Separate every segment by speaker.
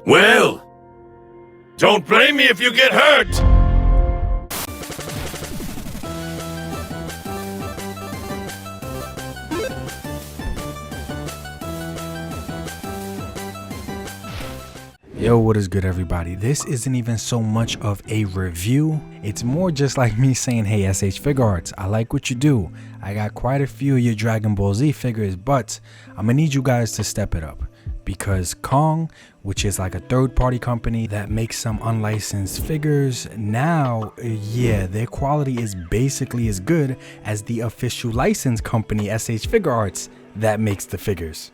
Speaker 1: Well, don't blame me if you get hurt!
Speaker 2: Yo, what is good, everybody? This isn't even so much of a review. It's more just like me saying, hey, SH Figuarts, I like what you do. I got quite a few of your Dragon Ball Z figures, but I'm gonna need you guys to step it up. Because Kong, which is like a third-party company that makes some unlicensed figures, now, yeah, their quality is basically as good as the official licensed company, SH Figuarts, that makes the figures.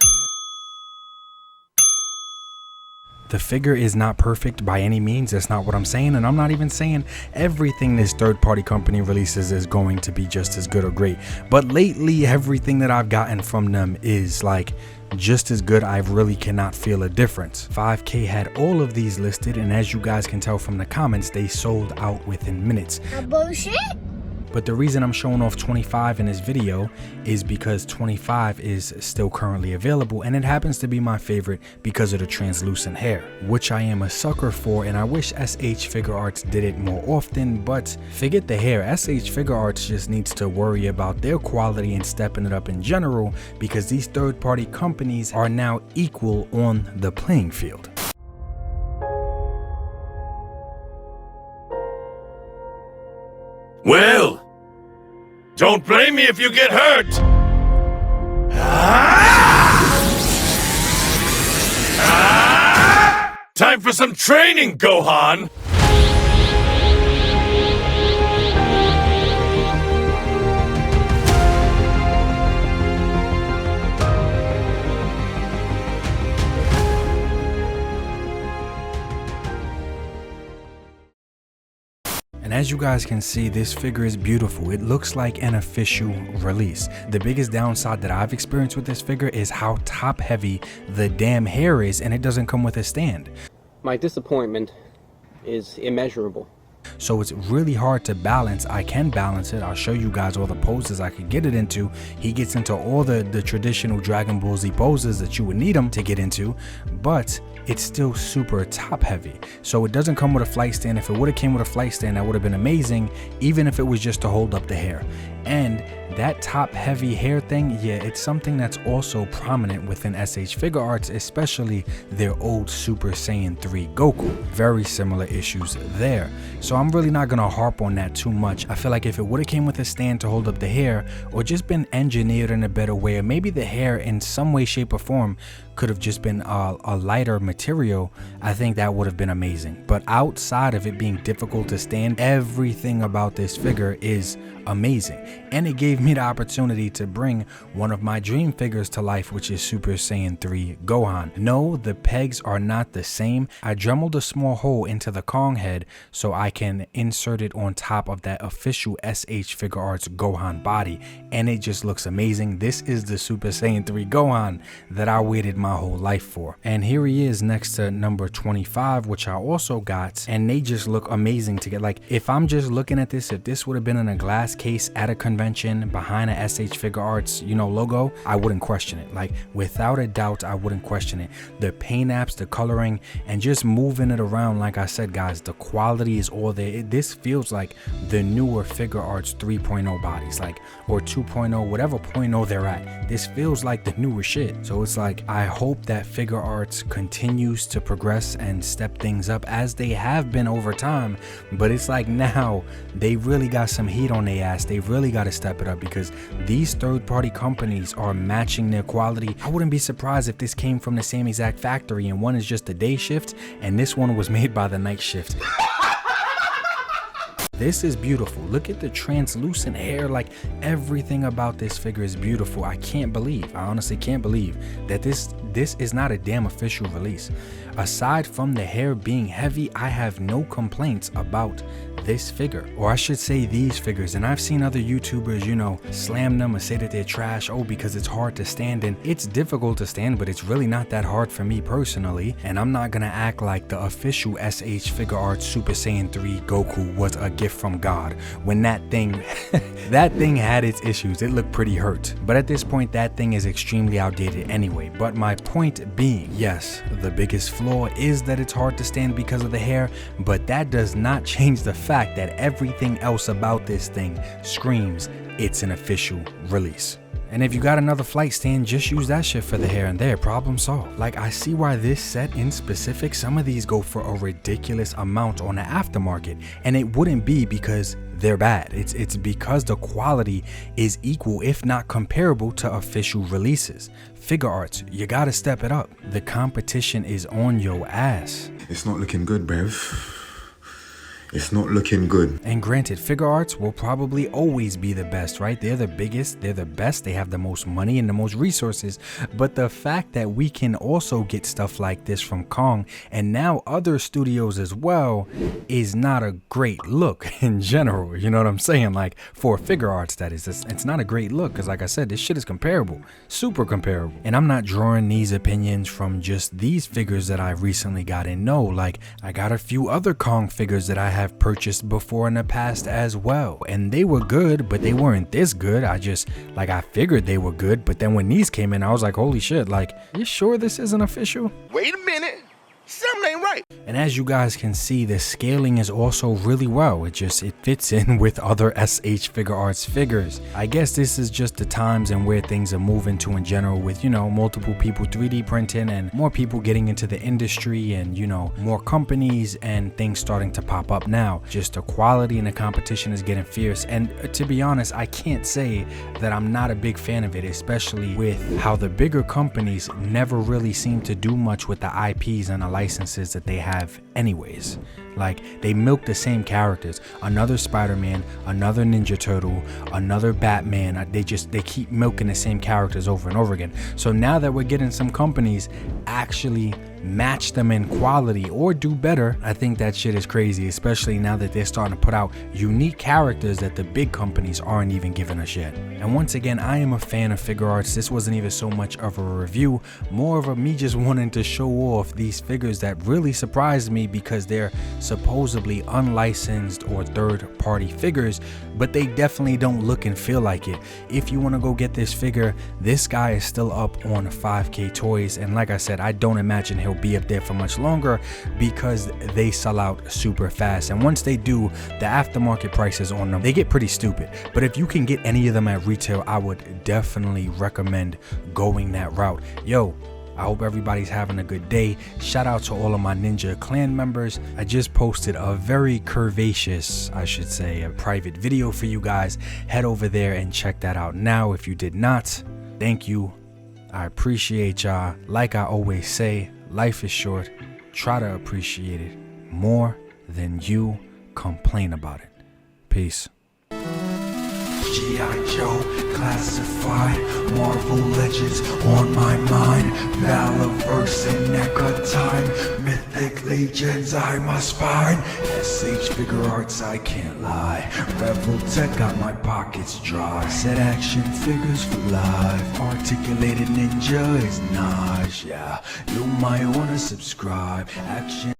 Speaker 2: The figure is not perfect by any means. That's not what I'm saying, and I'm not even saying everything this third-party company releases is going to be just as good or great. But lately, everything that I've gotten from them is like just as good. I really cannot feel a difference. 5K had all of these listed, and as you guys can tell from the comments, they sold out within minutes.
Speaker 3: Bullshit.
Speaker 2: But the reason I'm showing off 25 in this video is because 25 is still currently available, and it happens to be my favorite because of the translucent hair, which I am a sucker for, and I wish SH Figuarts did it more often. But forget the hair, SH Figuarts just needs to worry about their quality and stepping it up in general, because these third-party companies are now equal on the playing field.
Speaker 1: Well, don't blame me if you get hurt! Time for some training, Gohan!
Speaker 2: And as you guys can see, this figure is beautiful. It looks like an official release. The biggest downside that I've experienced with this figure is how top heavy the damn hair is, and it doesn't come with a stand.
Speaker 4: My disappointment is immeasurable.
Speaker 2: So it's really hard to balance. I can balance it. I'll show you guys all the poses I could get it into. He gets into all the traditional Dragon Ball Z poses that you would need him to get into, but it's still super top heavy. So it doesn't come with a flight stand. If it would have came with a flight stand, that would have been amazing, even if it was just to hold up the hair. And that top heavy hair thing, yeah, it's something that's also prominent within SH Figuarts, especially their old Super Saiyan 3 Goku. Very similar issues there. So I'm really not gonna harp on that too much. I feel like if it would have came with a stand to hold up the hair, or just been engineered in a better way, or maybe the hair in some way, shape, or form could have just been a lighter material, I think that would have been amazing. But outside of it being difficult to stand, everything about this figure is amazing, and it gave me the opportunity to bring one of my dream figures to life, which is Super Saiyan 3 Gohan. No, the pegs are not the same. I dremelled a small hole into the Kong head so I can insert it on top of that official SH Figuarts Gohan body, and it just looks amazing. This is the Super Saiyan 3 Gohan that I waited my whole life for, and here he is next to number 25, which I also got, and they just look amazing to get. Like, if I'm just looking at this, if this would have been in a glass case at a convention behind a SH Figuarts, you know, logo, I wouldn't question it. Like, without a doubt, I wouldn't question it. The paint apps, the coloring, and just moving it around, like I said, guys, the quality is all there. This feels like the newer Figuarts 3.0 bodies, like, or 2.0, whatever 0.0 they're at. This feels like the newer shit. So it's like, I hope that Figuarts continues to progress and step things up as they have been over time, but it's like now they really got some heat on their ass. They really got to step it up, because these third-party companies are matching their quality. I wouldn't be surprised if this came from the same exact factory, and one is just the day shift and this one was made by the night shift. This is beautiful. Look at the translucent hair. Like, everything about this figure is beautiful. I can't believe, I honestly can't believe that this is not a damn official release. Aside from the hair being heavy, I have no complaints about this figure, or I should say these figures. And I've seen other YouTubers, you know, slam them or say that they're trash, oh, because it's hard to stand in. It's difficult to stand, but it's really not that hard for me personally, and I'm not gonna act like the official SH Figuarts Super Saiyan 3 Goku was a gift from God when that thing that thing had its issues. It looked pretty hurt. But at this point, that thing is extremely outdated anyway. But my point being, yes, the biggest flaw is that it's hard to stand because of the hair, but that does not change the fact that everything else about this thing screams it's an official release. And if you got another flight stand, just use that shit for the hair and there, problem solved. Like, I see why this set in specific, some of these go for a ridiculous amount on the aftermarket, and it wouldn't be because they're bad. It's because the quality is equal, if not comparable, to official releases. Figuarts, you gotta step it up. The competition is on your ass.
Speaker 3: It's not looking good, bruv. It's not looking good.
Speaker 2: And granted, Figuarts will probably always be the best, right? They're the biggest, they're the best, they have the most money and the most resources. But the fact that we can also get stuff like this from Kong and now other studios as well is not a great look in general. You know what I'm saying? Like, for Figuarts, that is, it's not a great look because, like I said, this shit is comparable, super comparable. And I'm not drawing these opinions from just these figures that I recently got in. No, like, I got a few other Kong figures that I have purchased before in the past as well, and they were good, but they weren't this good. I figured they were good, but then when these came in, I was like, holy shit, like, you sure this isn't official?
Speaker 1: Wait a minute. Something ain't right.
Speaker 2: And as you guys can see, the scaling is also really well. It fits in with other SH Figuarts figures. I guess this is just the times and where things are moving to in general with, you know, multiple people 3D printing and more people getting into the industry and, you know, more companies and things starting to pop up now. Just the quality and the competition is getting fierce. And to be honest, I can't say that I'm not a big fan of it, especially with how the bigger companies never really seem to do much with the IPs and the licenses that they have anyways. Like, they milk the same characters, another Spider-Man, another Ninja Turtle, another Batman. They keep milking the same characters over and over again. So now that we're getting some companies actually match them in quality or do better, I think that shit is crazy, especially now that they're starting to put out unique characters that the big companies aren't even giving us yet. And once again, I am a fan of Figuarts. This wasn't even so much of a review, more of a me just wanting to show off these figures that really surprised me because they're supposedly unlicensed or third-party figures, but they definitely don't look and feel like it. If you want to go get this figure, this guy is still up on 5ktoys, and like I said, I don't imagine he'll be up there for much longer because they sell out super fast, and once they do, the aftermarket prices on them, they get pretty stupid. But if you can get any of them at retail, I would definitely recommend going that route. Yo, I hope everybody's having a good day. Shout out to all of my Ninja Clan members. I just posted a very curvaceous, I should say, a private video for you guys. Head over there and check that out now if you did not. Thank you. I appreciate y'all. Like I always say, life is short. Try to appreciate it more than you complain about it. Peace. G.I. Joe, classified, Marvel Legends on my mind, Valaverse and NECA time, Mythic Legions I must find, SH Figuarts I can't lie, Rebel Tech got my pockets dry, set action figures for life, articulated ninja is nice, yeah, you might wanna subscribe, action